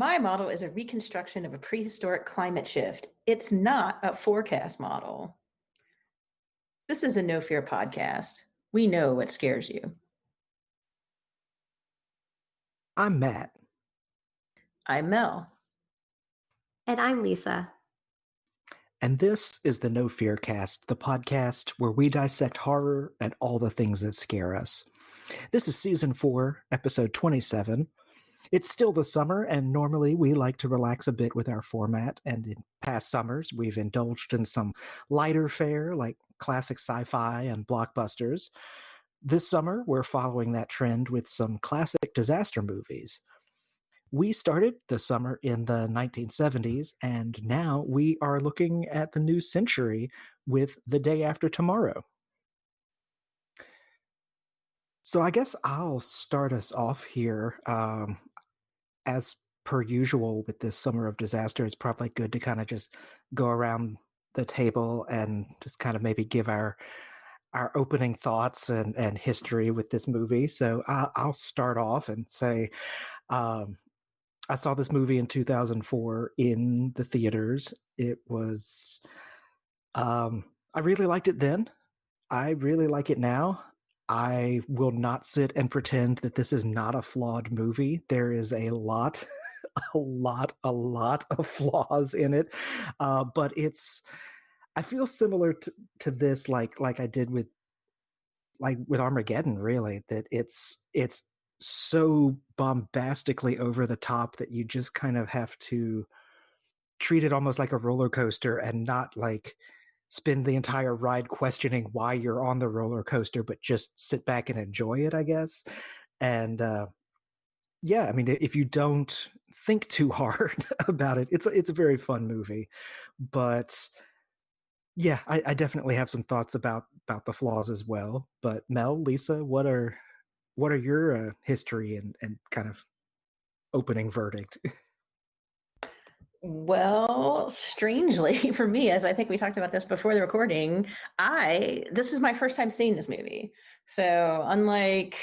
My model is a reconstruction of a prehistoric climate shift. It's not a forecast model. This is a No Fear podcast. We know what scares you. I'm Matt. I'm Mel. And I'm Lisa. And this is the No Fear Cast, the podcast where we dissect horror and all the things that scare us. This is season 4, episode 27. It's still the summer, and normally we like to relax a bit with our format, and in past summers we've indulged in some lighter fare like classic sci-fi and blockbusters. This summer we're following that trend with some classic disaster movies. We started the summer in the 1970s, and now we are looking at the new century with The Day After Tomorrow. So I guess I'll start us off here. As per usual with this summer of disaster, it's probably good to kind of just go around the table and just kind of maybe give our opening thoughts and history with this movie. So I'll start off and say, I saw this movie in 2004 in the theaters. It was, I really liked it then. I really like it now. I will not sit and pretend that this is not a flawed movie. There is a lot of flaws in it. But I feel similar to this, like I did with Armageddon, really, that it's so bombastically over the top that you just kind of have to treat it almost like a roller coaster and not like spend the entire ride questioning why you're on the roller coaster, but just sit back and enjoy it, I guess. And yeah, I mean, if you don't think too hard about it, it's a very fun movie. But yeah, I definitely have some thoughts about the flaws as well. But Mel, Lisa, what are your history and kind of opening verdict? Well, strangely for me, as I think we talked about this before the recording, this is my first time seeing this movie. So unlike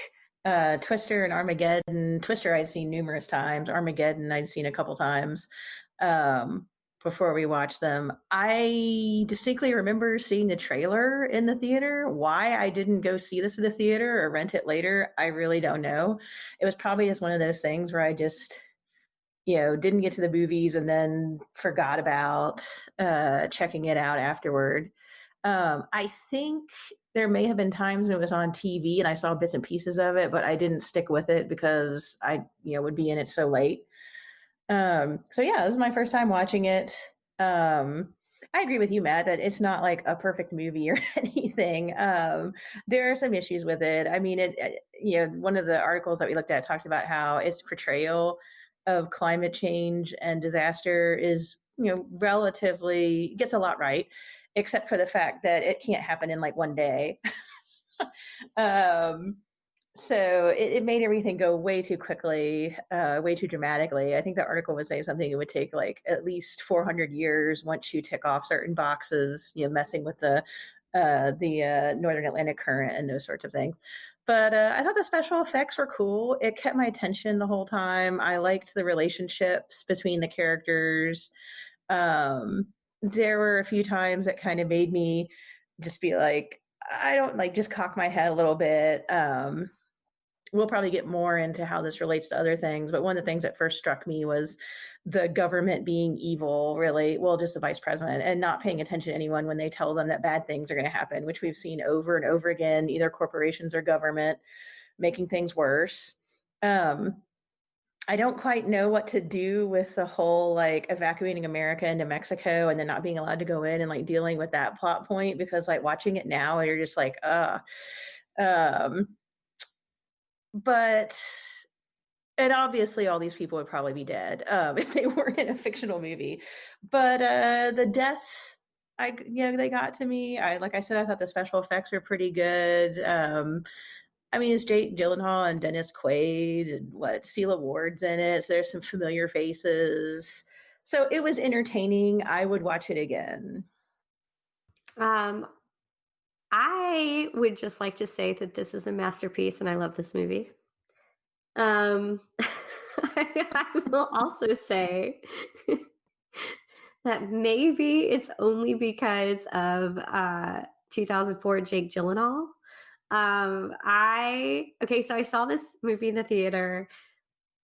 Twister and Armageddon, Twister I'd seen numerous times, Armageddon I'd seen a couple times before we watched them. I distinctly remember seeing the trailer in the theater. Why I didn't go see this in the theater or rent it later, I really don't know. It was probably just one of those things where I just didn't get to the movies and then forgot about checking it out afterward. I think there may have been times when it was on TV and I saw bits and pieces of it, but I didn't stick with it because I, would be in it so late. So yeah, this is my first time watching it. I agree with you, Matt, that it's not like a perfect movie or anything. There are some issues with it. I mean, one of the articles that we looked at talked about how its portrayal of climate change and disaster is, relatively gets a lot right, except for the fact that it can't happen in like one day. So it made everything go way too quickly, way too dramatically. I think the article was saying something it would take like at least 400 years once you tick off certain boxes, messing with the Northern Atlantic current and those sorts of things. But I thought the special effects were cool. It kept my attention the whole time. I liked the relationships between the characters. There were a few times that kind of made me just be like, I don't like, just cock my head a little bit. We'll probably get more into how this relates to other things, but one of the things that first struck me was the government being evil, really, well, just the vice president, and not paying attention to anyone when they tell them that bad things are going to happen, which we've seen over and over again, either corporations or government making things worse. I don't quite know what to do with the whole like evacuating America into Mexico and then not being allowed to go in and like dealing with that plot point, because like watching it now, you're just like, but, and obviously all these people would probably be dead if they weren't in a fictional movie. But the deaths, they got to me. Like I said, I thought the special effects were pretty good. I mean, it's Jake Gyllenhaal and Dennis Quaid and Celia Ward's in it. So there's some familiar faces. So it was entertaining. I would watch it again. I would just like to say that this is a masterpiece and I love this movie. I will also say that maybe it's only because of 2004 Jake Gyllenhaal. So I saw this movie in the theater.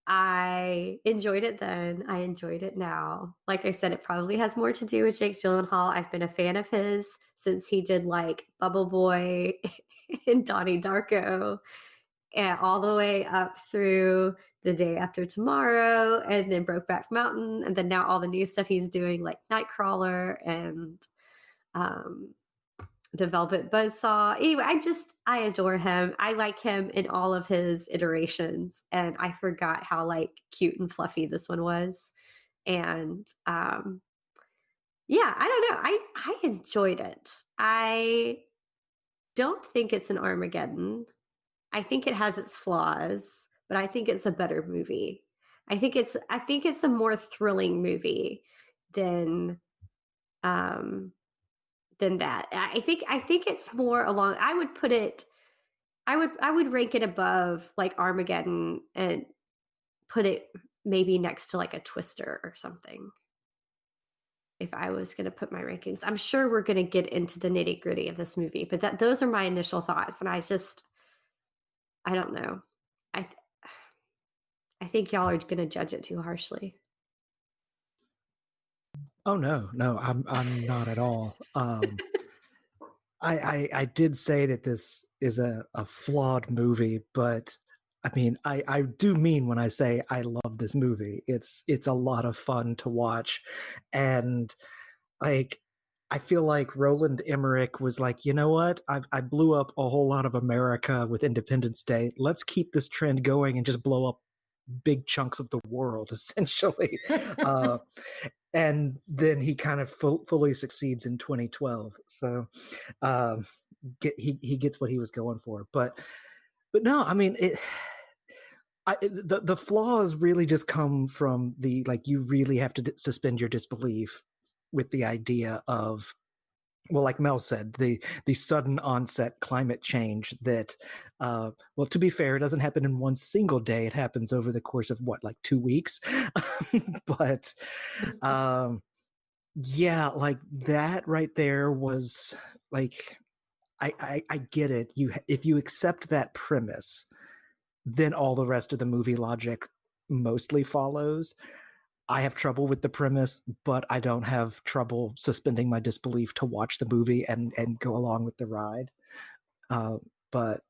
I enjoyed it then. I enjoyed it now. Like I said, it probably has more to do with Jake Gyllenhaal. I've been a fan of his since he did like Bubble Boy and Donnie Darko, and all the way up through The Day After Tomorrow, and then Brokeback Mountain, and then now all the new stuff he's doing, like Nightcrawler and um, The Velvet Buzzsaw. Anyway, I adore him. I like him in all of his iterations, and I forgot how like cute and fluffy this one was. And yeah, I don't know. I enjoyed it. I don't think it's an Armageddon. I think it has its flaws, but I think it's a better movie. I think it's a more thrilling movie than um that. I think it's more along. I would put it. I would rank it above like Armageddon and put it maybe next to like a Twister or something. If I was going to put my rankings, I'm sure we're going to get into the nitty gritty of this movie, but those are my initial thoughts, and I don't know. I I think y'all are going to judge it too harshly. Oh no, I'm not at all. I did say that this is a flawed movie, but I mean I do mean when I say I love this movie. It's a lot of fun to watch, and like I feel like Roland Emmerich was like, you know what? I blew up a whole lot of America with Independence Day. Let's keep this trend going and just blow up big chunks of the world, essentially. And then he kind of fully succeeds in 2012. So he gets what he was going for. But no, I mean the flaws really just come from the like you really have to suspend your disbelief with the idea of, well, like Mel said, the sudden onset climate change that, well, to be fair, it doesn't happen in one single day. It happens over the course of what, like 2 weeks? But yeah, like that right there was like, I get it. If you accept that premise, then all the rest of the movie logic mostly follows. I have trouble with the premise, but I don't have trouble suspending my disbelief to watch the movie and go along with the ride. Uh, but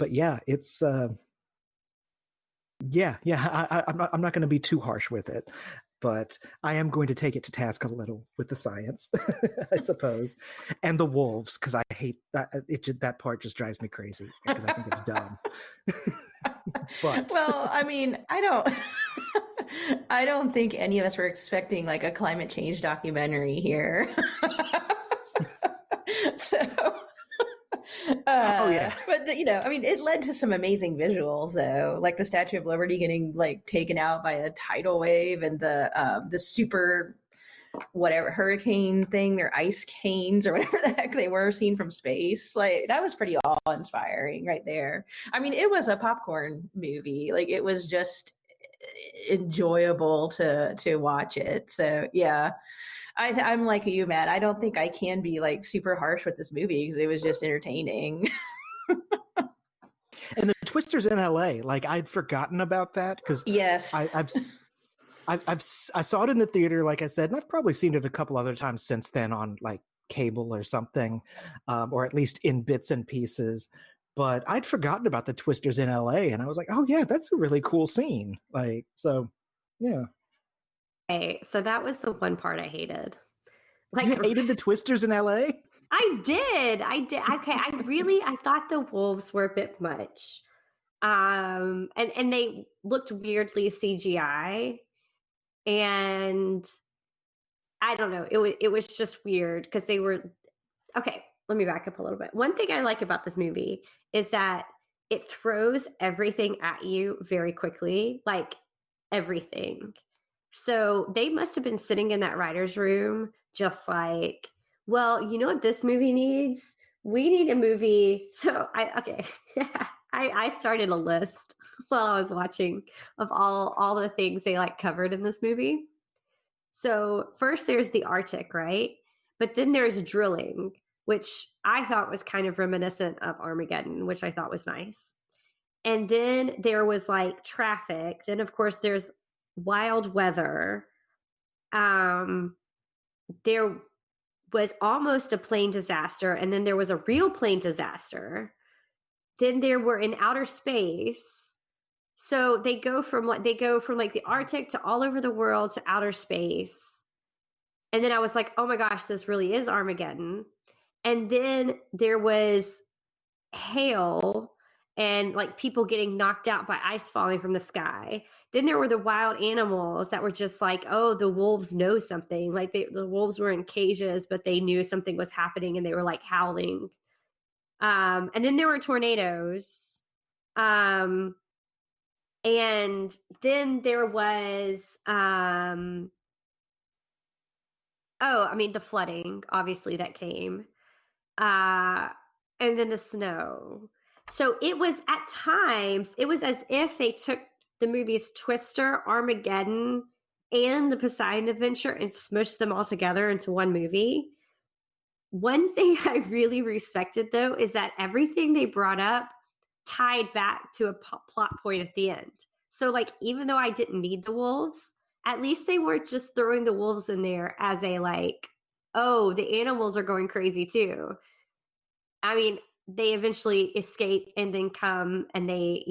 yeah, it's I'm not going to be too harsh with it, but I am going to take it to task a little with the science, I suppose, and the wolves, because I hate that. That part just drives me crazy because I think it's dumb. But well, I mean, I don't. I don't think any of us were expecting like a climate change documentary here. So, oh yeah, but I mean, it led to some amazing visuals, though, like the Statue of Liberty getting like taken out by a tidal wave, and the super whatever hurricane thing, their ice canes or whatever the heck they were seen from space. Like that was pretty awe-inspiring right there. I mean, it was a popcorn movie. Like it was just enjoyable to watch it. So yeah, I'm like you, Matt. I don't think I can be like super harsh with this movie because it was just entertaining. And the Twisters in LA, like I'd forgotten about that because yes, I saw it in the theater, like I said, and I've probably seen it a couple other times since then on like cable or something, or at least in bits and pieces. But I'd forgotten about the Twisters in LA, and I was like, oh yeah, that's a really cool scene. Like, so yeah. Hey, so that was the one part I hated. Like, You hated the Twisters in LA? I did. Okay, I thought the wolves were a bit much. And they looked weirdly CGI, and I don't know. It was just weird because they were okay. Let me back up a little bit. One thing I like about this movie is that it throws everything at you very quickly, like everything. So they must have been sitting in that writer's room just like, well, you know what this movie needs? We need a movie. So I started a list. while I was watching of all the things they like covered in this movie. So first there's the Arctic, right? But then there's drilling, which I thought was kind of reminiscent of Armageddon, which I thought was nice. And then there was like traffic. Then of course there's wild weather. Um there was almost a plane disaster, and then there was a real plane disaster. Then there were in outer space. So they go from like the Arctic to all over the world to outer space. And then I was like, "Oh my gosh, this really is Armageddon." And then there was hail and like people getting knocked out by ice falling from the sky. Then there were the wild animals that were just like, "Oh, the wolves know something." Like the wolves were in cages, but they knew something was happening and they were like howling. And then there were tornadoes. Um, and then there was oh, I mean the flooding, obviously that came. Uh and then the snow. So it was at times, it was as if they took the movies Twister, Armageddon, and the Poseidon Adventure and smushed them all together into one movie. One thing I really respected though is that everything they brought up tied back to a plot point at the end. So, like, even though I didn't need the wolves, at least they weren't just throwing the wolves in there as a, like, oh, the animals are going crazy too. I mean, they eventually escape and then come and they,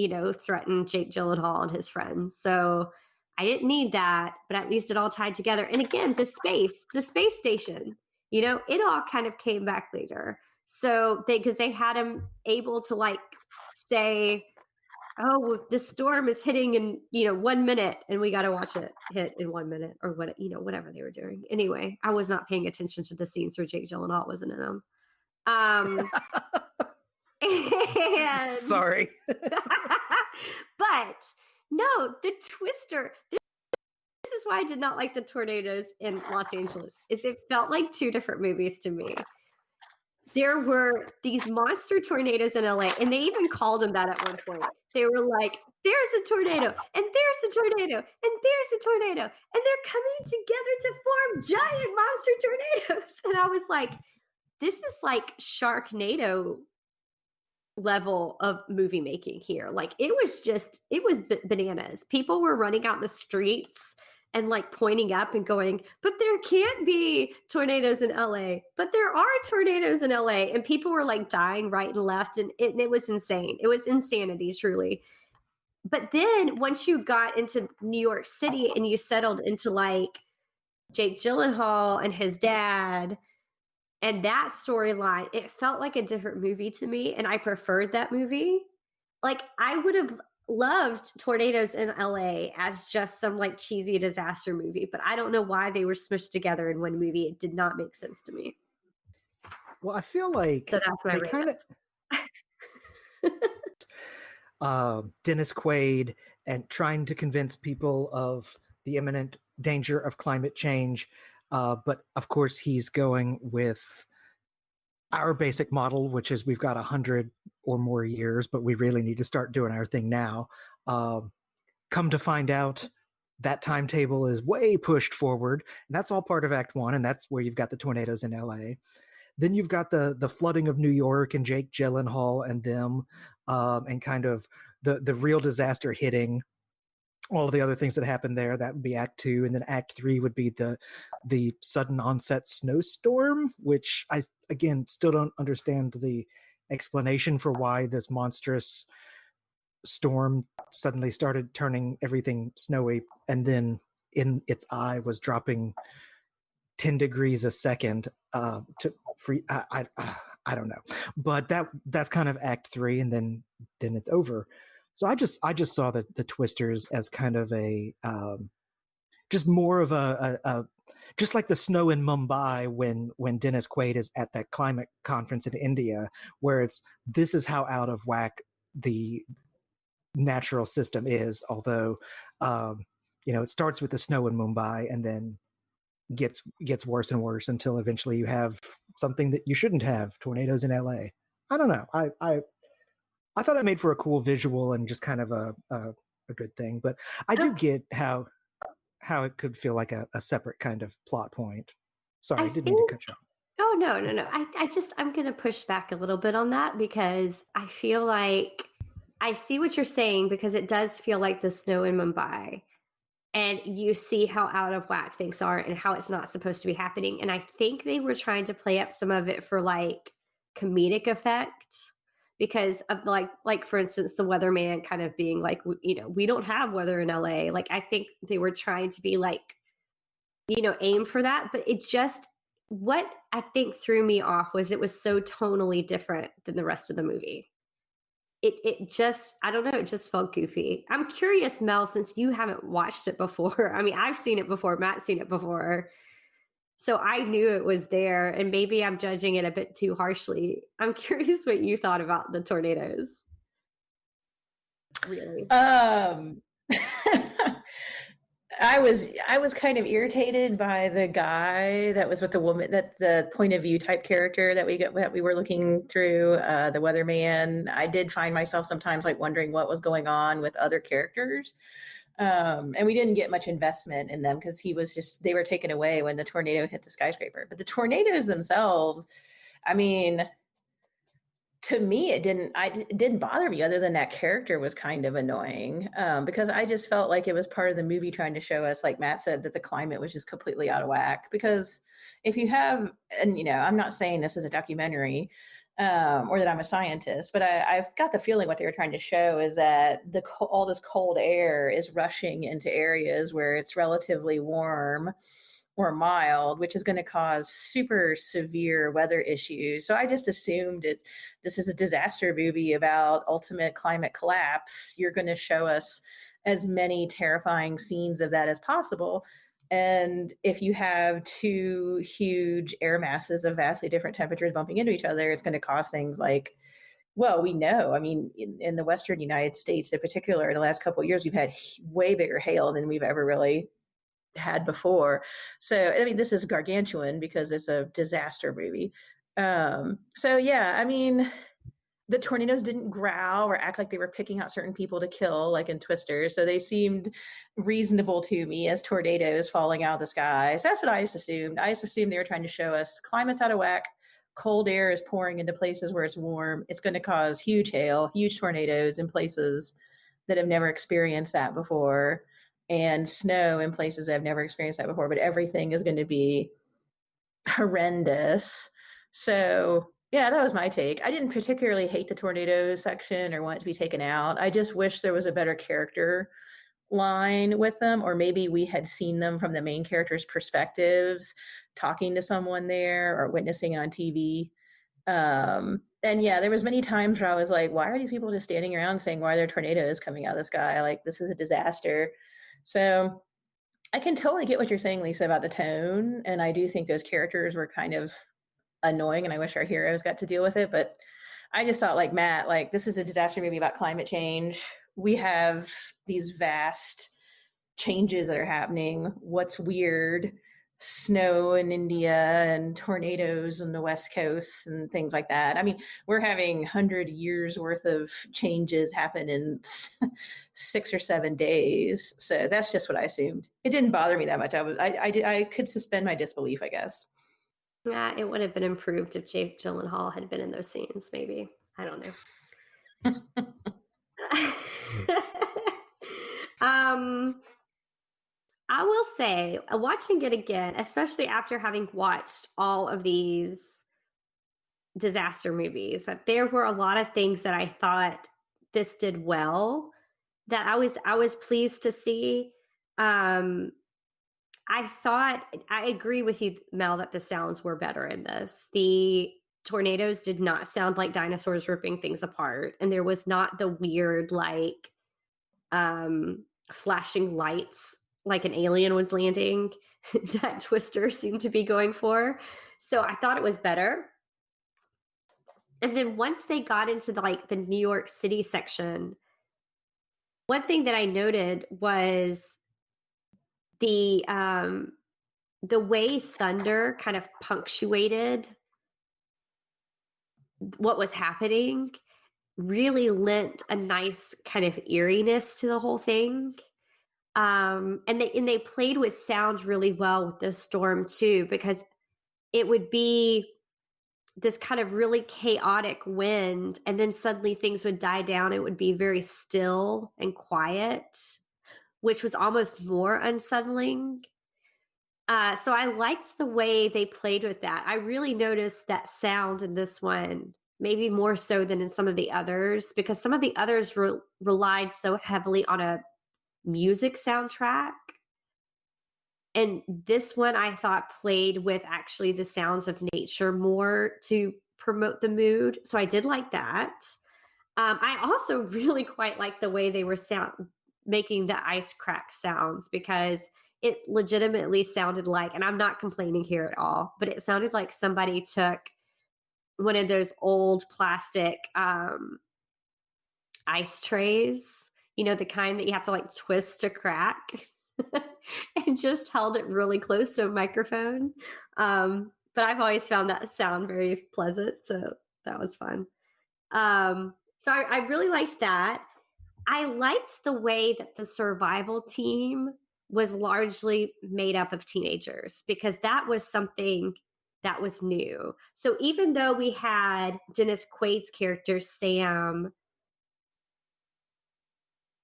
threaten Jake Gyllenhaal and his friends. So I didn't need that, but at least it all tied together. And again, the space station, it all kind of came back later. So because they had him able to like say, oh, this storm is hitting in 1 minute, and we got to watch it hit in 1 minute, or whatever they were doing. Anyway, I was not paying attention to the scenes where Jake Gyllenhaal wasn't in them. And Sorry. but no, the Twister. This is why I did not like the tornadoes in Los Angeles. Is it felt like two different movies to me. There were these monster tornadoes in LA, and they even called them that at one point. They were like, "There's a tornado, and there's a tornado, and there's a tornado, and they're coming together to form giant monster tornadoes." And I was like, this is like Sharknado level of movie making here. Like it was bananas. People were running out in the streets and like pointing up and going, "But there can't be tornadoes in LA. But there are tornadoes in LA." And people were like dying right and left. And it was insane. It was insanity, truly. But then once you got into New York City and you settled into like Jake Gyllenhaal and his dad and that storyline, it felt like a different movie to me, and I preferred that movie. Like, I would have loved Tornadoes in LA as just some like cheesy disaster movie, but I don't know why they were smushed together in one movie. It did not make sense to me. Well, I feel like So that's my they kind of Dennis Quaid and trying to convince people of the imminent danger of climate change. But of course, he's going with our basic model, which is we've got 100 or more years, but we really need to start doing our thing now. Come to find out, that timetable is way pushed forward, and that's all part of Act One, and that's where you've got the tornadoes in LA. Then you've got the flooding of New York and Jake Gyllenhaal and them, and kind of the real disaster hitting. All the other things that happened there, that would be Act Two, and then Act Three would be the sudden onset snowstorm, which I again still don't understand the explanation for why this monstrous storm suddenly started turning everything snowy, and then in its eye was dropping 10 degrees a second to free. I don't know, but that's kind of Act Three, and then it's over. So I just saw the Twisters as kind of a just more of a just like the snow in Mumbai when Dennis Quaid is at that climate conference in India, where this is how out of whack the natural system is. Although it starts with the snow in Mumbai and then gets worse and worse until eventually you have something that you shouldn't have, tornadoes in LA. I don't know. I thought it made for a cool visual and just kind of a good thing. But I do Okay. get how it could feel like a separate kind of plot point. I Sorry, didn't mean to think cut you off. Oh, no, no, no. I'm going to push back a little bit on that because I feel like I see what you're saying because it does feel like the snow in Mumbai. And you see how out of whack things are and how it's not supposed to be happening. And I think they were trying to play up some of it for like comedic effect because of like for instance the weatherman kind of being like we don't have weather in LA. Like I think they were trying to be like aim for that, but it just what I think threw me off was it was so tonally different than the rest of the movie. It just I don't know, it just felt goofy. I'm curious, Mel, since you haven't watched it before. I mean, I've seen it before, Matt's seen it before. So I knew it was there, and maybe I'm judging it a bit too harshly. I'm curious what you thought about the tornadoes. Really? Um, I was kind of irritated by the guy that was with the woman, that the point of view type character that we were looking through, the weatherman. I did find myself sometimes like wondering what was going on with other characters. And we didn't get much investment in them because they were taken away when the tornado hit the skyscraper. But the tornadoes themselves, I mean, to me it didn't bother me, other than that character was kind of annoying, because I just felt like it was part of the movie trying to show us, like Matt said, that the climate was just completely out of whack. Because if you have, and I'm not saying this is a documentary, or that I'm a scientist, but I've got the feeling what they were trying to show is that all this cold air is rushing into areas where it's relatively warm or mild, which is going to cause super severe weather issues. So I just assumed this is a disaster movie about ultimate climate collapse. You're going to show us as many terrifying scenes of that as possible. And if you have two huge air masses of vastly different temperatures bumping into each other, it's going to cause things like, well, we know, I mean, in the Western United States in particular, in the last couple of years, we've had way bigger hail than we've ever really had before. So, I mean, this is gargantuan because it's a disaster movie. So yeah, I mean, the tornadoes didn't growl or act like they were picking out certain people to kill, like in Twister. So they seemed reasonable to me as tornadoes falling out of the sky. So that's what I just assumed. I just assumed they were trying to show us climate's out of whack. Cold air is pouring into places where it's warm. It's going to cause huge hail, huge tornadoes in places that have never experienced that before, and snow in places that have never experienced that before. But everything is going to be horrendous. So yeah, that was my take. I didn't particularly hate the tornado section or want it to be taken out. I just wish there was a better character line with them, or maybe we had seen them from the main characters' perspectives, talking to someone there or witnessing it on TV. And yeah, there was many times where I was like, why are these people just standing around saying, why are there tornadoes coming out of the sky? Like, this is a disaster. So I can totally get what you're saying, Lisa, about the tone. And I do think those characters were kind of annoying, and I wish our heroes got to deal with it. But I just thought, like Matt, like, this is a disaster movie about climate change. We have these vast changes that are happening. What's weird? Snow in India and tornadoes on the West Coast and things like that. I mean, we're having 100 years worth of changes happen in 6 or 7 days. So that's just what I assumed. It didn't bother me that much. I could suspend my disbelief, I guess. Yeah, it would have been improved if Jake Gyllenhaal had been in those scenes, maybe. I don't know. um, I will say, watching it again, especially after having watched all of these disaster movies, that there were a lot of things that I thought this did well, that I was pleased to see. Um, I agree with you, Mel, that the sounds were better in this. The tornadoes did not sound like dinosaurs ripping things apart, and there was not the weird like flashing lights like an alien was landing that Twister seemed to be going for. So I thought it was better. And then once they got into the New York City section, one thing that I noted was the way thunder kind of punctuated what was happening. really lent a nice kind of eeriness to the whole thing. And they played with sound really well with the storm too, because it would be this kind of really chaotic wind, and then suddenly things would die down. It would be very still and quiet, which was almost more unsettling. So I liked the way they played with that. I really noticed that sound in this one, maybe more so than in some of the others, because some of the others relied so heavily on a music soundtrack. And this one I thought played with actually the sounds of nature more to promote the mood. So I did like that. I also really quite like the way they were making the ice crack sounds, because it legitimately sounded like, and I'm not complaining here at all, but it sounded like somebody took one of those old plastic ice trays, the kind that you have to like twist to crack, and just held it really close to a microphone. But I've always found that sound very pleasant. So that was fun. So I really liked that. I liked the way that the survival team was largely made up of teenagers, because that was something that was new. So even though we had Dennis Quaid's character, Sam,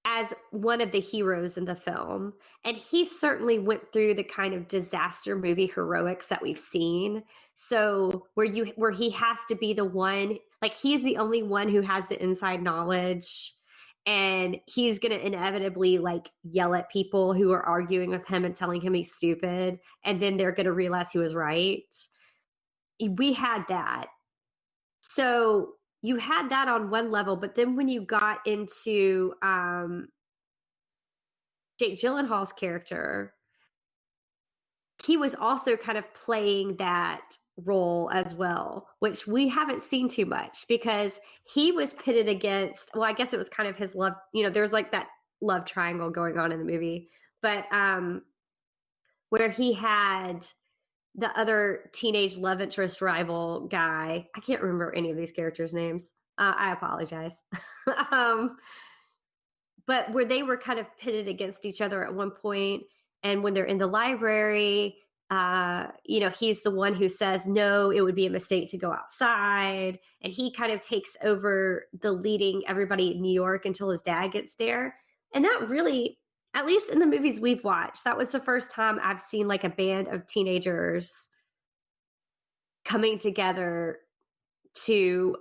as one of the heroes in the film, and he certainly went through the kind of disaster movie heroics that we've seen. So where he has to be the one, like he's the only one who has the inside knowledge, and he's going to inevitably like yell at people who are arguing with him and telling him he's stupid, and then they're going to realize he was right. We had that. So you had that on one level, but then when you got into Jake Gyllenhaal's character, he was also kind of playing that role as well, which we haven't seen too much, because he was pitted against, well, I guess it was kind of his love, there's like that love triangle going on in the movie, but where he had the other teenage love interest rival guy. I can't remember any of these characters' names. I apologize. um, but where they were kind of pitted against each other at one point, and when they're in the library, he's the one who says, no, it would be a mistake to go outside. And he kind of takes over the leading everybody in New York until his dad gets there. And that really, at least in the movies we've watched, that was the first time I've seen like a band of teenagers coming together to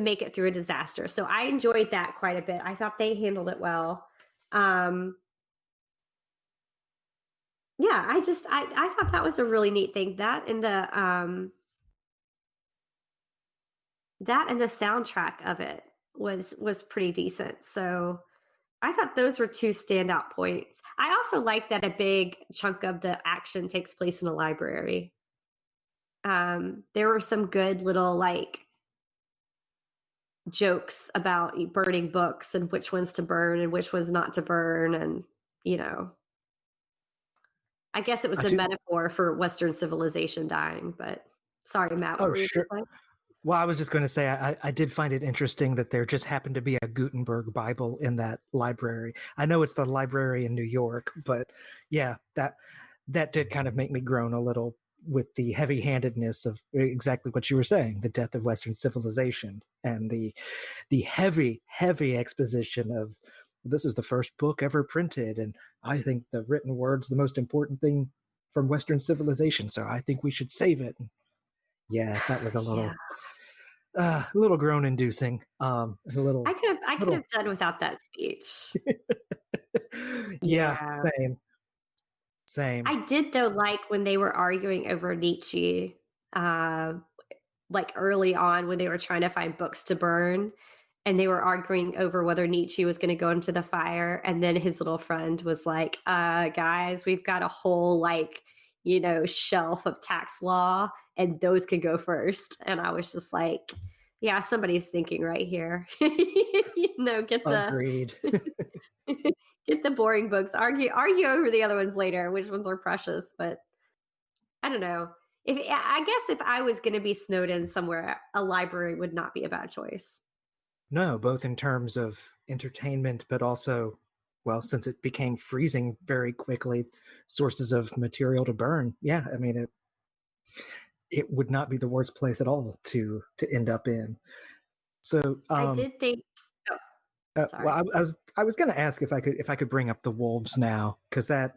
make it through a disaster. So I enjoyed that quite a bit. I thought they handled it well. Yeah, I thought that was a really neat thing. That and the soundtrack of it was pretty decent. So I thought those were two standout points. I also like that a big chunk of the action takes place in a library. There were some good little like jokes about burning books and which ones to burn and which ones not to burn, and I guess it was a metaphor for Western civilization dying. But sorry, Matt, what were you sure. saying? Well, I was just going to say, I did find it interesting that there just happened to be a Gutenberg Bible in that library. I know it's the library in New York, but yeah, that did kind of make me groan a little with the heavy-handedness of exactly what you were saying, the death of Western civilization, and the heavy exposition of, this is the first book ever printed, and I think the written word's the most important thing from Western civilization, so I think we should save it. Yeah, that was a little groan-inducing. A little. I could have done without that speach. Yeah, same. I did though like when they were arguing over Nietzsche, like early on when they were trying to find books to burn, and they were arguing over whether Nietzsche was going to go into the fire, and then his little friend was like, guys, we've got a whole like shelf of tax law, and those could go first. And I was just like, yeah, somebody's thinking right here. Get Agreed. get the boring books, argue over the other ones later, which ones are precious. But I don't know. I guess if I was going to be snowed in somewhere, a library would not be a bad choice. No, both in terms of entertainment, but also, well, since it became freezing very quickly, sources of material to burn. Yeah, I mean, it would not be the worst place at all to end up in. So, I did think. Oh, well, sorry. I was going to ask if I could bring up the wolves now, because that's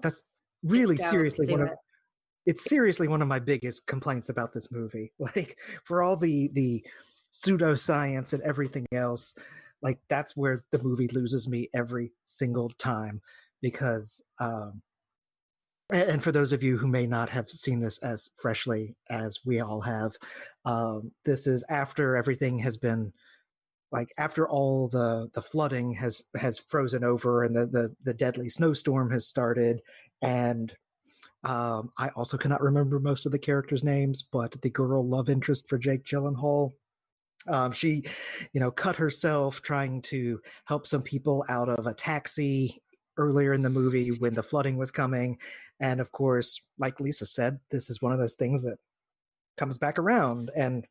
Please really don't seriously do it. it's seriously one of my biggest complaints about this movie. Like, for all the pseudoscience and everything else, like, that's where the movie loses me every single time. Because and for those of you who may not have seen this as freshly as we all have, this is after everything has been, like, after all the flooding has frozen over, and the deadly snowstorm has started. And I also cannot remember most of the characters' names, but the girl love interest for Jake Gyllenhaal, she, cut herself trying to help some people out of a taxi earlier in the movie when the flooding was coming. And of course, like Lisa said, this is one of those things that comes back around and,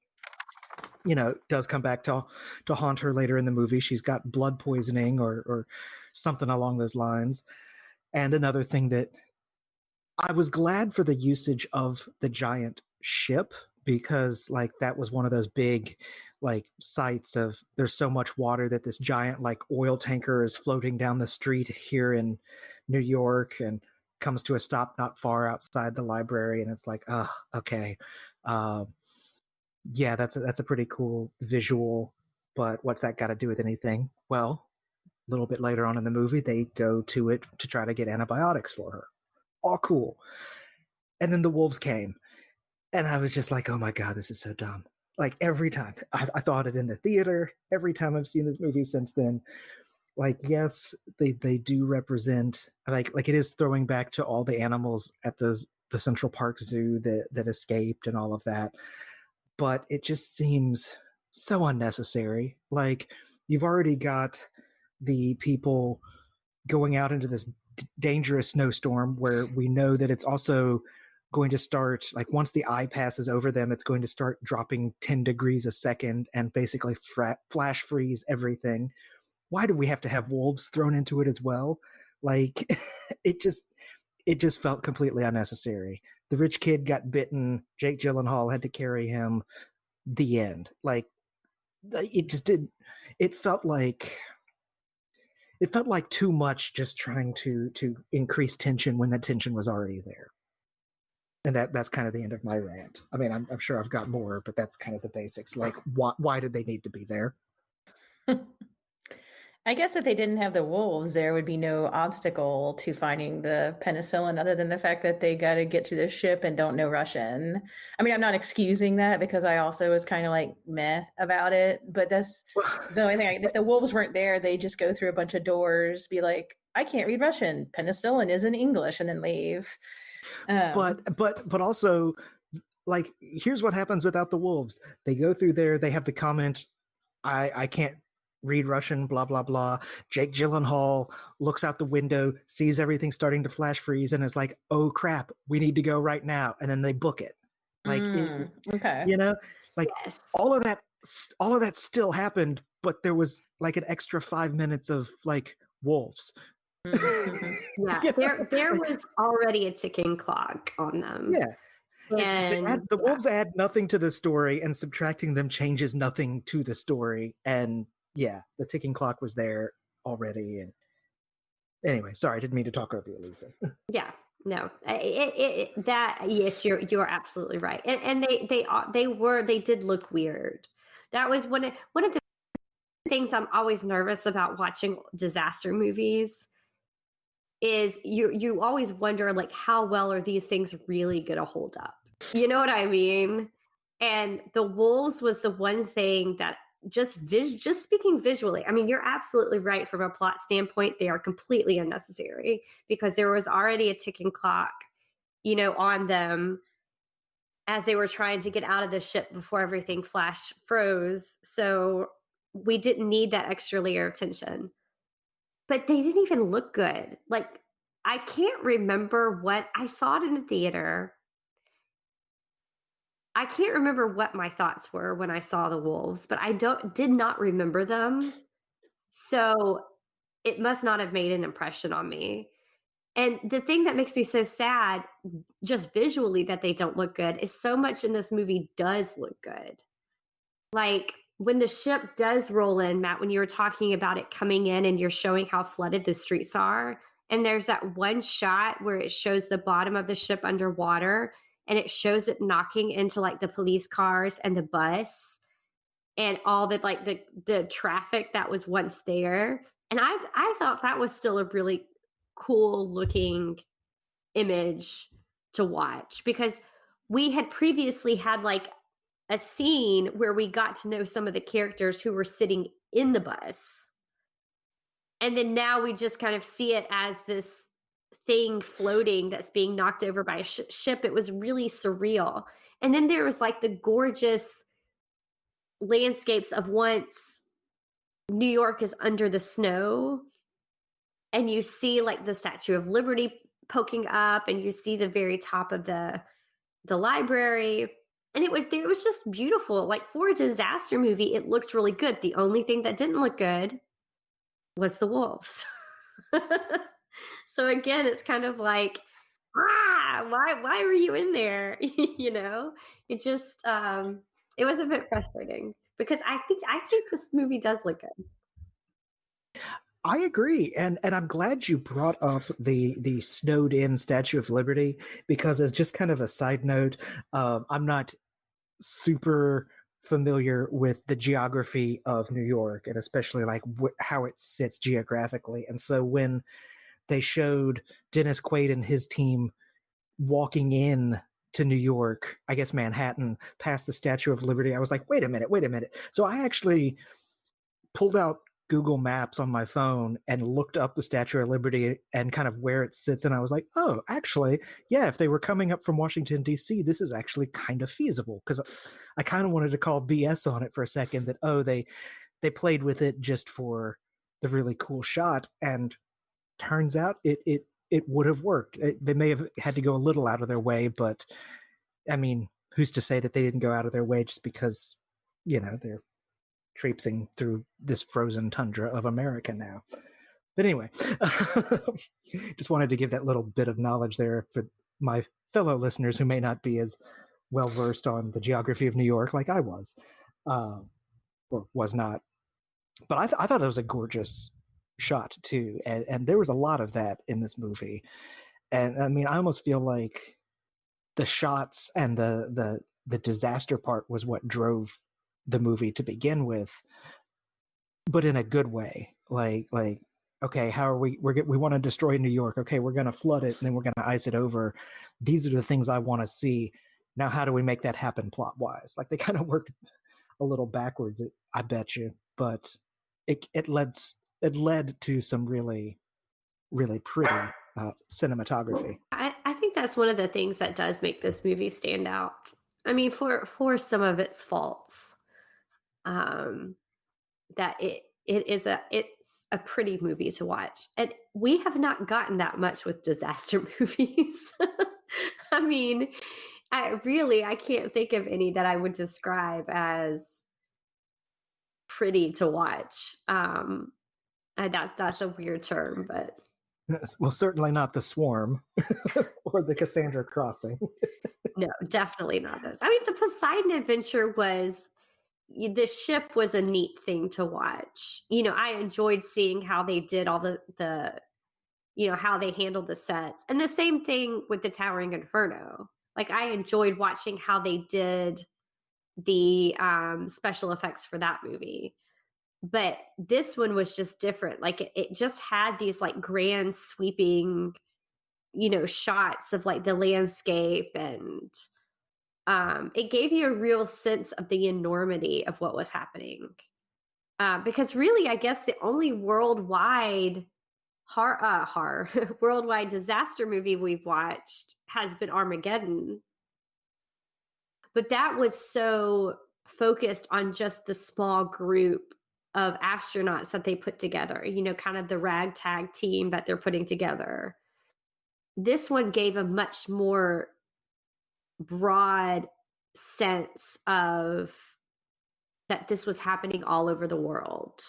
does come back to haunt her later in the movie. She's got blood poisoning or something along those lines. And another thing that I was glad for the usage of the giant ship, because, like, that was one of those big, like, sites of there's so much water that this giant, like, oil tanker is floating down the street here in New York and comes to a stop not far outside the library. And it's like, oh, okay. Uh, yeah, that's a pretty cool visual, but what's that got to do with anything? Well, a little bit later on in the movie, they go to it to try to get antibiotics for her. All cool. And then the wolves came, and I was just like, oh my God, this is so dumb. Like, every time I thought it in the theater, every time I've seen this movie since then, like, yes, they do represent, like it is throwing back to all the animals at the Central Park Zoo that escaped and all of that. But it just seems so unnecessary. Like, you've already got the people going out into this dangerous snowstorm where we know that it's also going to start, like, once the eye passes over them, it's going to start dropping 10 degrees a second and basically flash freeze everything. Why do we have to have wolves thrown into it as well? Like, it just felt completely unnecessary. The rich kid got bitten, Jake Gyllenhaal had to carry him. The end. Like, it just did. It felt like it felt like too much, just trying to increase tension when the tension was already there. And that's kind of the end of my rant. I mean, I'm sure I've got more, but that's kind of the basics. Like, why did they need to be there? I guess if they didn't have the wolves, there would be no obstacle to finding the penicillin other than the fact that they got to get to the ship and don't know Russian. I mean, I'm not excusing that because I also was kind of like meh about it, but that's the only thing. If the wolves weren't there, they just go through a bunch of doors, be like, I can't read Russian. Penicillin is in English, and then leave. But also, like, here's what happens without the wolves. They go through there, they have the comment, I can't read Russian, blah blah blah. Jake Gyllenhaal looks out the window, sees everything starting to flash freeze, and is like, "Oh crap, we need to go right now." And then they book it. Like, Okay. you know, like, Yes. all of that still happened, but there was like an extra 5 minutes of, like, wolves. Yeah, You know? there Like, was already a ticking clock on them, yeah, and the yeah. wolves add nothing to the story, and subtracting them changes nothing to the story. And yeah, the ticking clock was there already. And anyway, sorry, I didn't mean to talk over you, Lisa. Yeah, no, that yes, you're absolutely right, and they did look weird. That was one of the things I'm always nervous about watching disaster movies is you always wonder, like, how well are these things really going to hold up? You know what I mean? And the wolves was the one thing that just speaking visually. I mean, you're absolutely right from a plot standpoint. They are completely unnecessary because there was already a ticking clock, on them as they were trying to get out of the ship before everything flash froze. So we didn't need that extra layer of tension. But they didn't even look good. Like, I can't remember what I saw it in the theater. I can't remember what my thoughts were when I saw the wolves, but I did not remember them. So it must not have made an impression on me. And the thing that makes me so sad, just visually, that they don't look good is so much in this movie does look good. Like when the ship does roll in, Matt, when you were talking about it coming in and you're showing how flooded the streets are, and there's that one shot where it shows the bottom of the ship underwater and it shows it knocking into like the police cars and the bus and all the like the traffic that was once there. And I thought that was still a really cool looking image to watch because we had previously had like a scene where we got to know some of the characters who were sitting in the bus. And then now we just kind of see it as this thing floating that's being knocked over by a ship. It was really surreal. And then there was like the gorgeous landscapes of once New York is under the snow and you see like the Statue of Liberty poking up and you see the very top of the library and it was just beautiful. Like for a disaster movie, it looked really good. The only thing that didn't look good was the wolves. So again, it's kind of like, why were you in there? You know, it just it was a bit frustrating because I think this movie does look good. I agree, and I'm glad you brought up the snowed in Statue of Liberty because as just kind of a side note, I'm not super familiar with the geography of New York and especially like how it sits geographically. And so when they showed Dennis Quaid and his team walking in to New York, I guess Manhattan, past the Statue of Liberty, I was like, wait a minute. So I actually pulled out Google Maps on my phone and looked up the Statue of Liberty and kind of where it sits. And I was like, oh, actually, yeah, if they were coming up from Washington, D.C., this is actually kind of feasible. Because I kind of wanted to call BS on it for a second that, oh, they played with it just for the really cool shot. And turns out it would have worked. They may have had to go a little out of their way, but I mean, who's to say that they didn't go out of their way just because, they're traipsing through this frozen tundra of America now. But anyway, just wanted to give that little bit of knowledge there for my fellow listeners who may not be as well versed on the geography of New York like I was, or was not. But I thought it was a gorgeous shot too, and there was a lot of that in this movie. And I mean, I almost feel like the shots and the disaster part was what drove the movie to begin with, but in a good way. Like okay, how are we want to destroy New York. Okay, we're going to flood it and then we're going to ice it over. These are the things I want to see. Now, how do we make that happen plot wise? Like they kind of worked a little backwards, I bet you, but it led to some really, really pretty cinematography. I think that's one of the things that does make this movie stand out. I mean, for some of its faults, that it's a pretty movie to watch, and we have not gotten that much with disaster movies. I mean, I can't think of any that I would describe as pretty to watch. That's a weird term, but well, certainly not The Swarm or the Cassandra Crossing. no, definitely not those. I mean, the Poseidon Adventure the ship was a neat thing to watch. I enjoyed seeing how they did all the how they handled the sets. And the same thing with the Towering Inferno. Like I enjoyed watching how they did the special effects for that movie. But this one was just different. Like it just had these like grand sweeping, shots of like the landscape, and it gave you a real sense of the enormity of what was happening. Because really, I guess the only worldwide horror, worldwide disaster movie we've watched has been Armageddon. But that was so focused on just the small group of astronauts that they put together, kind of the ragtag team that they're putting together. This one gave a much more broad sense of that this was happening all over the world.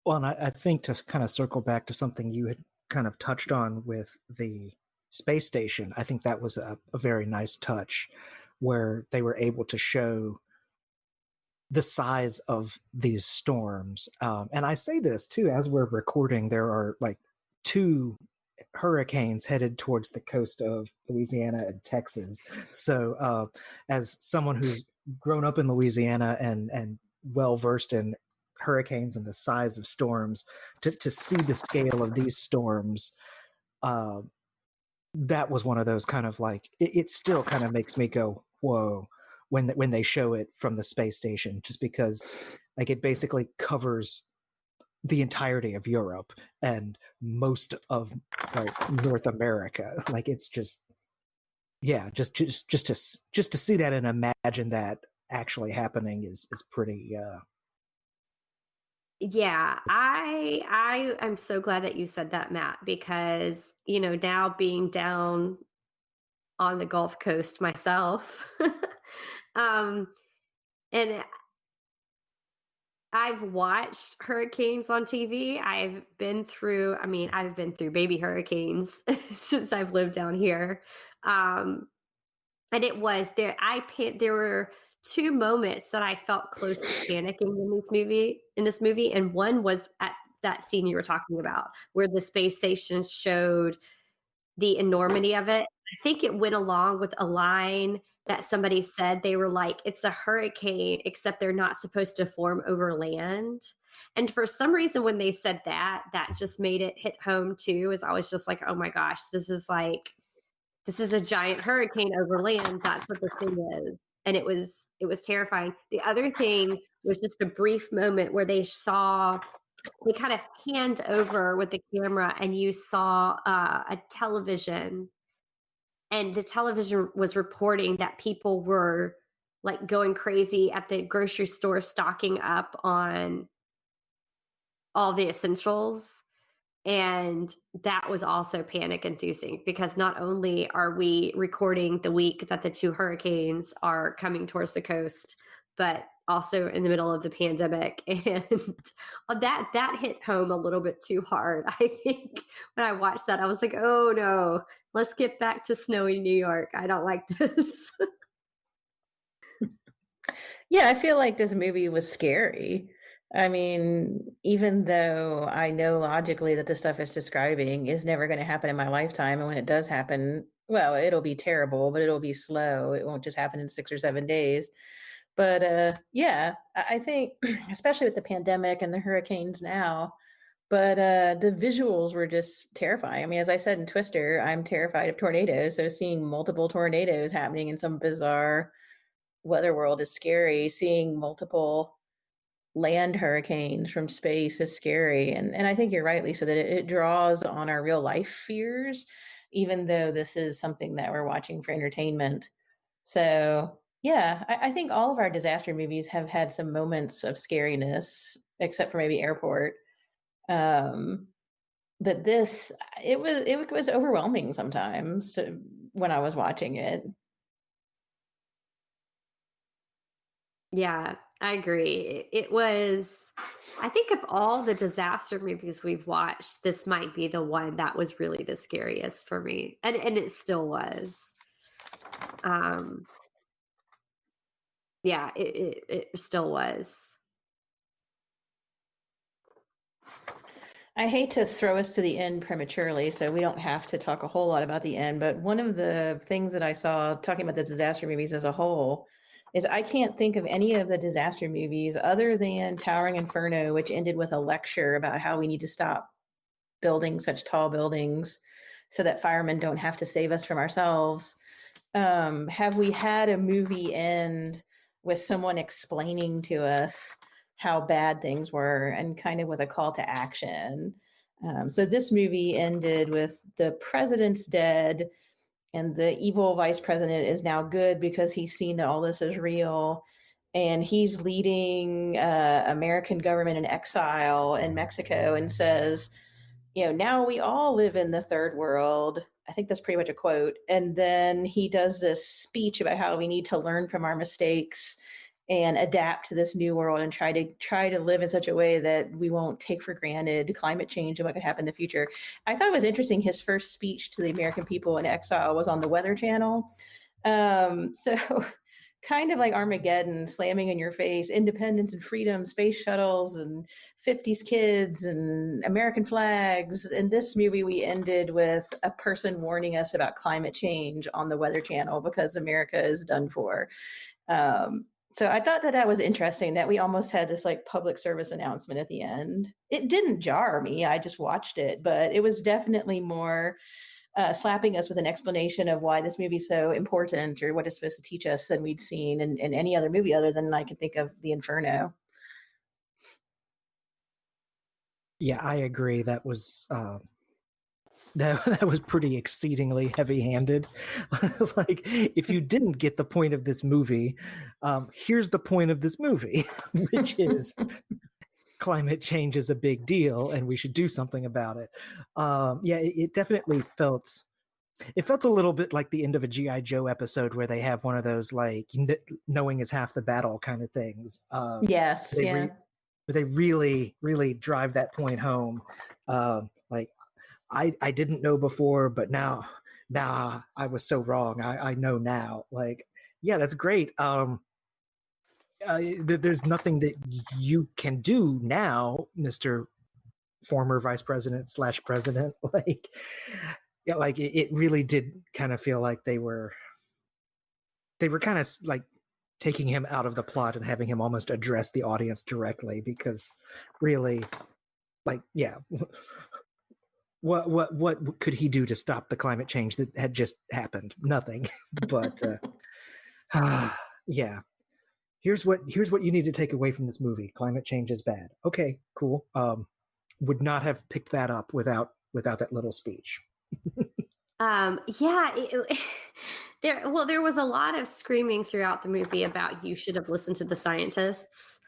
Well, and I think to kind of circle back to something you had kind of touched on with the space station, I think that was a very nice touch where they were able to show the size of these storms. And I say this too, as we're recording, there are like 2 hurricanes headed towards the coast of Louisiana and Texas. So, as someone who's grown up in Louisiana and well versed in hurricanes and the size of storms, to see the scale of these storms, uh, that was one of those kind of like it still kind of makes me go whoa when they show it from the space station, just because like it basically covers the entirety of Europe and most of like North America. Like it's just yeah, just to see that and imagine that actually happening is pretty Yeah, I am so glad that you said that, Matt, because now being down on the Gulf Coast myself, um, and I've watched hurricanes on TV. I mean, I've been through baby hurricanes since I've lived down here. Um, and it was there. There were 2 moments that I felt close to panicking in this movie, and one was at that scene you were talking about, where the space station showed the enormity of it. I think it went along with a line that somebody said. They were like, "It's a hurricane, except they're not supposed to form over land." And for some reason, when they said that, that just made it hit home too. As I was just like, "Oh my gosh, this is a giant hurricane over land. That's what the thing is." And it was terrifying. The other thing was just a brief moment where they kind of panned over with the camera, and you saw a television, and the television was reporting that people were like going crazy at the grocery store, stocking up on all the essentials. And that was also panic inducing, because not only are we recording the week that the 2 hurricanes are coming towards the coast, but also in the middle of the pandemic. And that hit home a little bit too hard. I think when I watched that, I was like, oh no, let's get back to snowy New York. I don't like this. Yeah, I feel like this movie was scary. I mean, even though I know logically that the stuff it's describing is never going to happen in my lifetime, and when it does happen, well, it'll be terrible, but it'll be slow. It won't just happen in 6 or 7 days. But yeah, I think, especially with the pandemic and the hurricanes now, but the visuals were just terrifying. I mean, as I said in Twister, I'm terrified of tornadoes. So seeing multiple tornadoes happening in some bizarre weather world is scary. Seeing multiple land hurricanes from space is scary. And I think you're right, Lisa, that it draws on our real life fears, even though this is something that we're watching for entertainment. So yeah, I think all of our disaster movies have had some moments of scariness, except for maybe Airport. Um, but this, it was overwhelming sometimes when I was watching it. Yeah, I agree. It was, I think of all the disaster movies we've watched, this might be the one that was really the scariest for me. And it still was. Um, yeah, it still was. I hate to throw us to the end prematurely, so we don't have to talk a whole lot about the end. But one of the things that I saw talking about the disaster movies as a whole is I can't think of any of the disaster movies other than Towering Inferno, which ended with a lecture about how we need to stop building such tall buildings so that firemen don't have to save us from ourselves. Have we had a movie end with someone explaining to us how bad things were and kind of with a call to action? So this movie ended with the president's dead and the evil vice president is now good because he's seen that all this is real, and he's leading American government in exile in Mexico and says, now we all live in the third world. I think that's pretty much a quote. And then he does this speech about how we need to learn from our mistakes and adapt to this new world and try to live in such a way that we won't take for granted climate change and what could happen in the future. I thought it was interesting. His first speech to the American people in exile was on the Weather Channel. So kind of like Armageddon, slamming in your face, independence and freedom, space shuttles and 50s kids and American flags. In this movie, we ended with a person warning us about climate change on the Weather Channel because America is done for. So I thought that that was interesting that we almost had this like public service announcement at the end. It didn't jar me. I just watched it, but it was definitely more slapping us with an explanation of why this movie's so important or what it's supposed to teach us than we'd seen in any other movie other than I can think of The Inferno. Yeah, I agree. That was that was pretty exceedingly heavy-handed. Like, if you didn't get the point of this movie, here's the point of this movie, which is climate change is a big deal and we should do something about it. Yeah, it definitely felt. It felt a little bit like the end of a G.I. Joe episode where they have one of those like knowing is half the battle kind of things. Yes, yeah. But they really, really drive that point home. Like I didn't know before, but now I was so wrong. I know now. Like, yeah, that's great. There's nothing that you can do now, Mr. Former Vice President / President. Like, yeah, like it really did kind of feel like they were kind of like taking him out of the plot and having him almost address the audience directly, because really, like, yeah, what could he do to stop the climate change that had just happened? Nothing. But yeah, here's what you need to take away from this movie: climate change is bad. Okay, cool. Would not have picked that up without that little speech. Yeah, there was a lot of screaming throughout the movie about you should have listened to the scientists,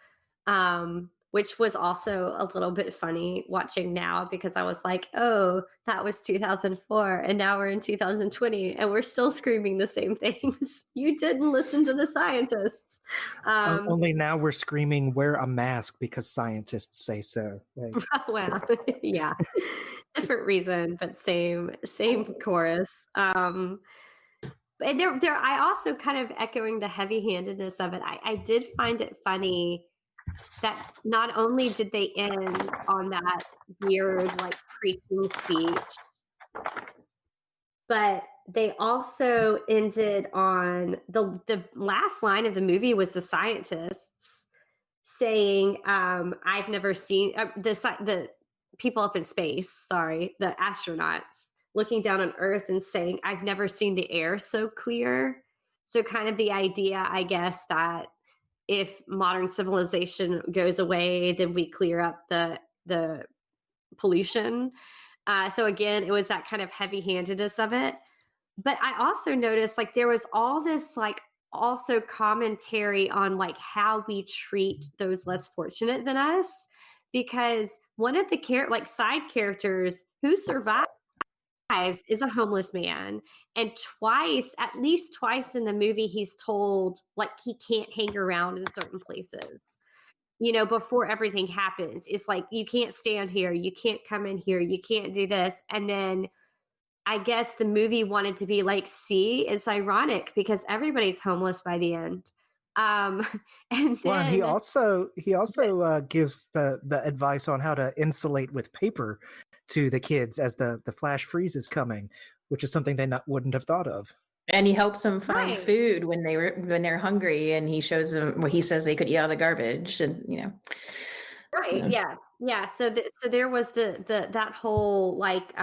which was also a little bit funny watching now, because I was like, oh, that was 2004 and now we're in 2020 and we're still screaming the same things. You didn't listen to the scientists. Only now we're screaming, wear a mask because scientists say so. Like, well, yeah, different reason, but same chorus. And there, I also kind of echoing the heavy-handedness of it. I did find it funny that not only did they end on that weird like preaching speech, but they also ended on the last line of the movie was the scientists saying, I've never seen the people up in space, sorry, the astronauts looking down on Earth and saying, I've never seen the air so clear. So kind of the idea, I guess, that if modern civilization goes away, then we clear up the pollution. So again, it was that kind of heavy-handedness of it. But I also noticed like there was all this like also commentary on like how we treat those less fortunate than us, because one of the side characters who survives is a homeless man, and at least twice in the movie he's told like he can't hang around in certain places, before everything happens. It's like, you can't stand here, you can't come in here, you can't do this. And then I guess the movie wanted to be like, see, it's ironic because everybody's homeless by the end. And then, well, and he also gives the advice on how to insulate with paper to the kids as the flash freeze is coming, which is something they wouldn't have thought of. And he helps them find food when they're hungry, and he shows them he says they could eat out of the garbage, and right, yeah. So there was that whole like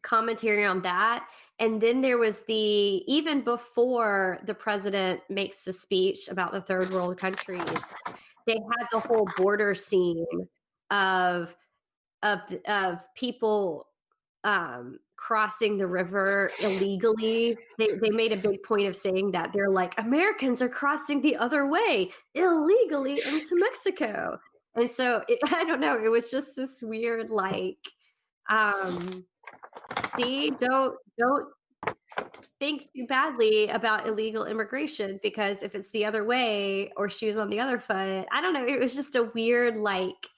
commentary on that. And then there was even before the president makes the speech about the third world countries, they had the whole border scene of people crossing the river illegally. They made a big point of saying that. They're like, Americans are crossing the other way illegally into Mexico. And so I don't know, it was just this weird like See, don't think too badly about illegal immigration, because if it's the other way or she was on the other foot, I don't know. It was just a weird, like,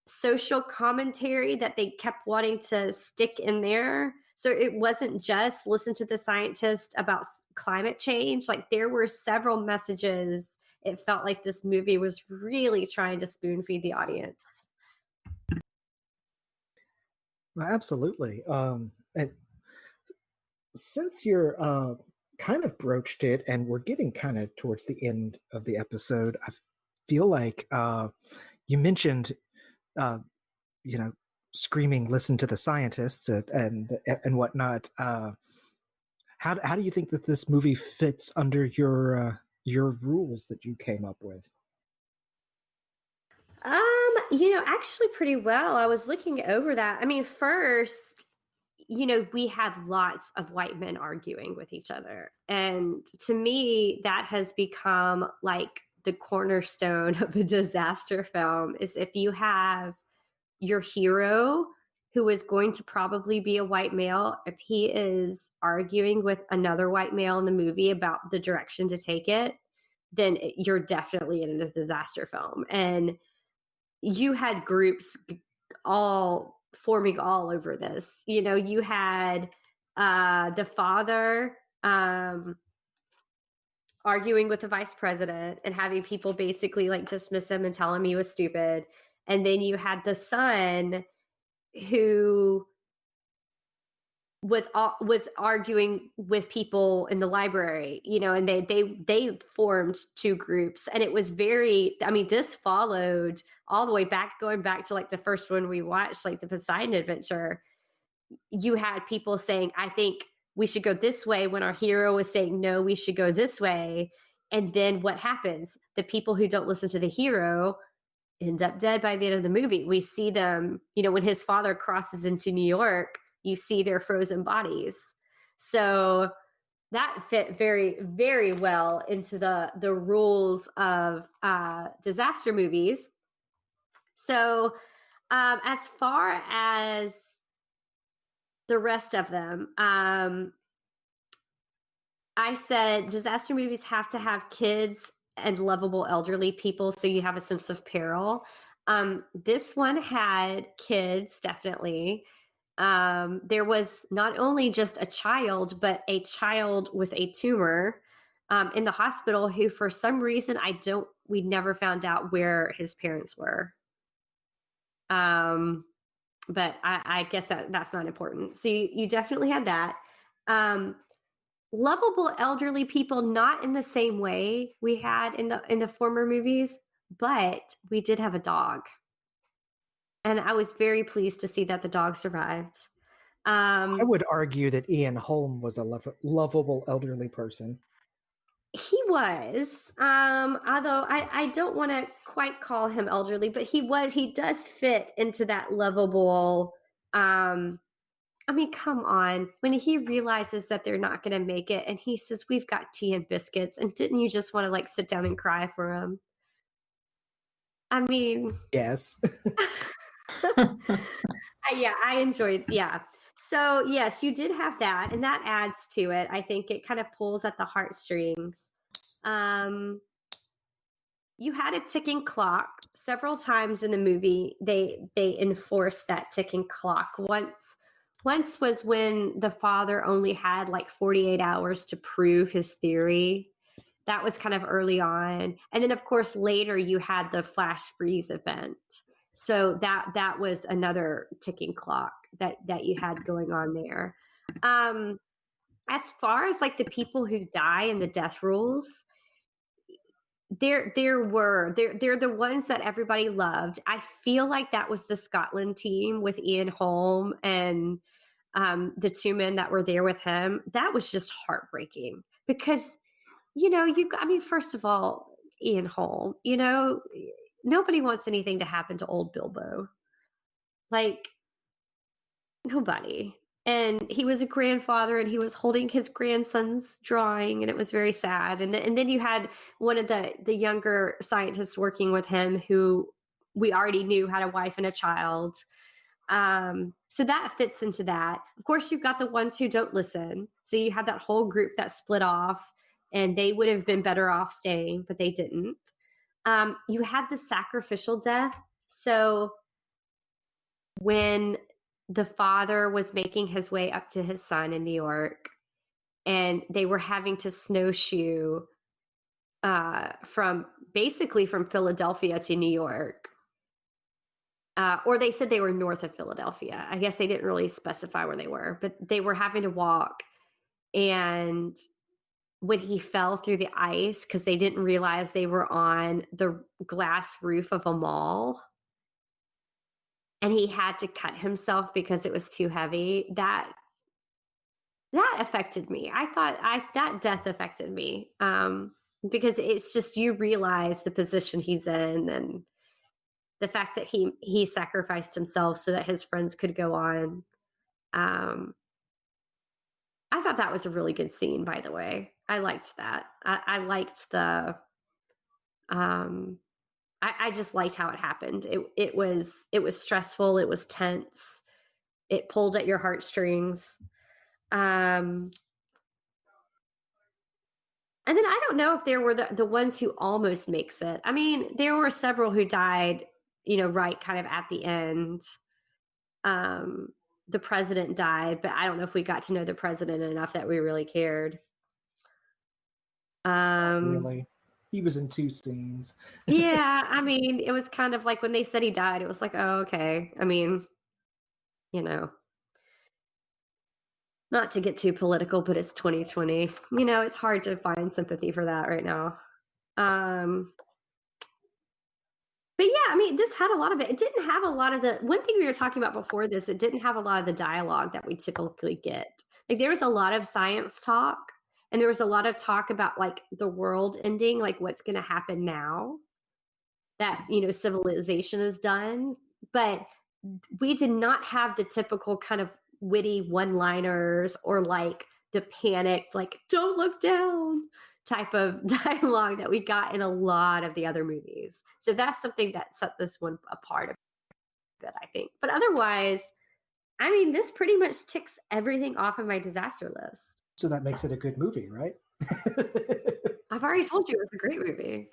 social commentary that they kept wanting to stick in there. So it wasn't just listen to the scientist about climate change. Like, there were several messages. It felt like this movie was really trying to spoon feed the audience. Well, absolutely. And since you're kind of broached it, and we're getting kind of towards the end of the episode, I feel like you mentioned, uh, you know, screaming, "Listen to the scientists," and whatnot. How do you think that this movie fits under your rules that you came up with? Actually pretty well. I was looking over that. I mean, first, we have lots of white men arguing with each other. And to me, that has become like the cornerstone of a disaster film, is if you have your hero, who is going to probably be a white male, if he is arguing with another white male in the movie about the direction to take it, then you're definitely in a disaster film. And you had groups all forming all over this. You had the father arguing with the vice president and having people basically like dismiss him and tell him he was stupid. And then you had the son who was arguing with people in the library, and they formed two groups, and it was very, I mean, this followed all the way back, going back to like the first one we watched, like the Poseidon Adventure. You had people saying, I think we should go this way, when our hero was saying, no, we should go this way. And then what happens? The people who don't listen to the hero end up dead by the end of the movie. We see them, when his father crosses into New York, you see their frozen bodies. So that fit very, very well into the rules of disaster movies. So as far as the rest of them, I said disaster movies have to have kids and lovable elderly people, so you have a sense of peril. This one had kids, definitely. There was not only just a child, but a child with a tumor in the hospital, who, for some reason, we never found out where his parents were. But I guess that's not important. So you definitely had that. Lovable elderly people, not in the same way we had in the former movies, but we did have a dog. And I was very pleased to see that the dog survived. I would argue that Ian Holm was a lovable elderly person. He was, although I don't want to quite call him elderly, but he does fit into that lovable. I mean, come on. When he realizes that they're not going to make it, and he says, "We've got tea and biscuits," and didn't you just want to like sit down and cry for him? I mean, Yes. yeah, I enjoyed. Yeah. So yes, you did have that, and that adds to it. I think it kind of pulls at the heartstrings. Um, you had a ticking clock several times in the movie. They enforced that ticking clock. Once was when the father only had like 48 hours to prove his theory. That was kind of early on. And then of course later you had the flash freeze event. So that was another ticking clock that you had going on there. As far as like the people who die and the death rules, they're the ones that everybody loved. I feel like that was the Scotland team with Ian Holm and the two men that were there with him. That was just heartbreaking because, I mean, first of all, Ian Holm, nobody wants anything to happen to old Bilbo. Like, nobody. And he was a grandfather, and he was holding his grandson's drawing, and it was very sad. And then you had one of the younger scientists working with him, who we already knew had a wife and a child. So that fits into that. Of course, you've got the ones who don't listen. So you had that whole group that split off, and they would have been better off staying, but they didn't. You had the sacrificial death. So when the father was making his way up to his son in New York, and they were having to snowshoe from basically from Philadelphia to New York. Or they said they were north of Philadelphia. I guess they didn't really specify where they were, but they were having to walk. And when he fell through the ice, because they didn't realize they were on the glass roof of a mall, and he had to cut himself because it was too heavy, that affected me. I thought that death affected me, because it's just, you realize the position he's in, and the fact that he sacrificed himself so that his friends could go on. I thought that was a really good scene, by the way. I liked that. I liked the I just liked how it happened. It was stressful, it was tense, it pulled at your heartstrings. Um and then I don't know if there were the ones who almost makes it. I mean, there were several who died, right kind of at the end. Um, the president died, but I don't know if we got to know the president enough that we really cared. Really? He was in 2 scenes. Yeah, I mean, it was kind of like when they said he died, it was like, oh, okay. I mean, not to get too political, but it's 2020. It's hard to find sympathy for that right now. But yeah, I mean, this had a lot of it. It didn't have a lot of the one thing we were talking about before this, it didn't have a lot of the dialogue that we typically get. Like, there was a lot of science talk, and there was a lot of talk about like the world ending, like what's going to happen now that, civilization is done. But we did not have the typical kind of witty one-liners or like the panicked, like, don't look down type of dialogue that we got in a lot of the other movies. So that's something that set this one apart a bit, I think. But otherwise, I mean, this pretty much ticks everything off of my disaster list. So that makes it a good movie, right? I've already told you it was a great movie.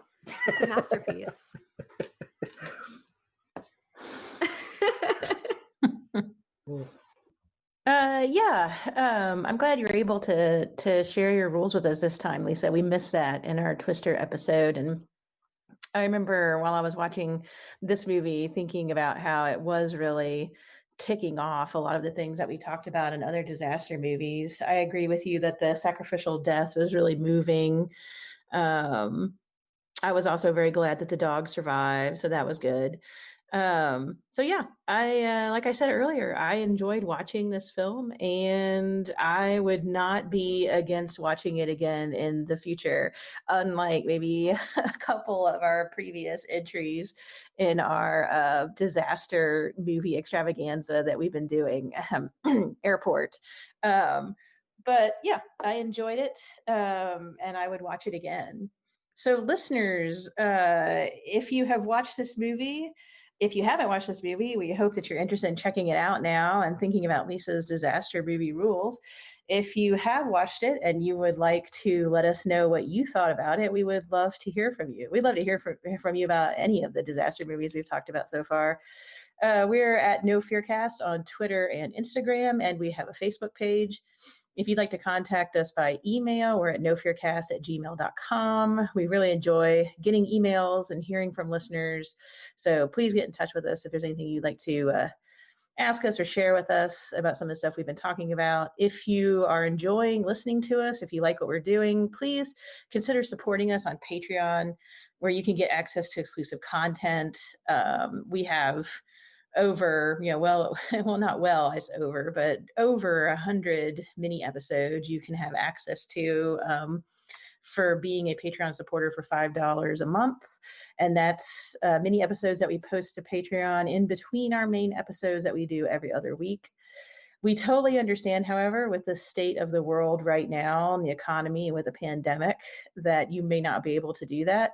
It's a masterpiece. I'm glad you were able to share your rules with us this time, Lisa. We missed that in our Twister episode, and I remember while I was watching this movie thinking about how it was really ticking off a lot of the things that we talked about in other disaster movies. I agree with you that the sacrificial death was really moving. I was also very glad that the dog survived, so that was good. So yeah, I like I said earlier, I enjoyed watching this film, and I would not be against watching it again in the future, unlike maybe a couple of our previous entries in our disaster movie extravaganza that we've been doing. Airport. But yeah, I enjoyed it, and I would watch it again. So listeners, if you have watched this movie, if you haven't watched this movie, we hope that you're interested in checking it out now and thinking about Lisa's disaster movie rules. If you have watched it and you would like to let us know what you thought about it, we would love to hear from you. We'd love to hear from you about any of the disaster movies we've talked about so far. We're at No Fearcast on Twitter and Instagram, and we have a Facebook page. If you'd like to contact us by email, we're at nofearcast@gmail.com. We really enjoy getting emails and hearing from listeners. So please get in touch with us if there's anything you'd like to ask us or share with us about some of the stuff we've been talking about. If you are enjoying listening to us, if you like what we're doing, please consider supporting us on Patreon, where you can get access to exclusive content. We have over, not well, I say over, but over 100 mini episodes you can have access to for being a Patreon supporter for $5 a month. And that's mini episodes that we post to Patreon in between our main episodes that we do every other week. We totally understand, however, with the state of the world right now and the economy and with the pandemic, that you may not be able to do that.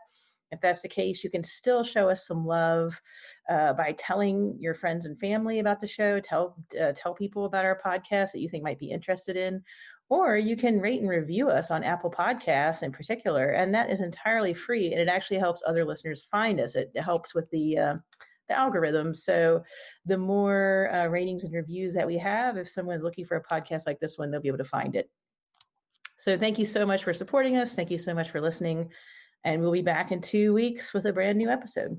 If that's the case, you can still show us some love by telling your friends and family about the show. Tell people about our podcast that you think might be interested in, or you can rate and review us on Apple Podcasts in particular, and that is entirely free, and it actually helps other listeners find us. It helps with the algorithm. So the more ratings and reviews that we have, if someone's looking for a podcast like this one, they'll be able to find it. So thank you so much for supporting us. Thank you so much for listening. And we'll be back in 2 weeks with a brand new episode.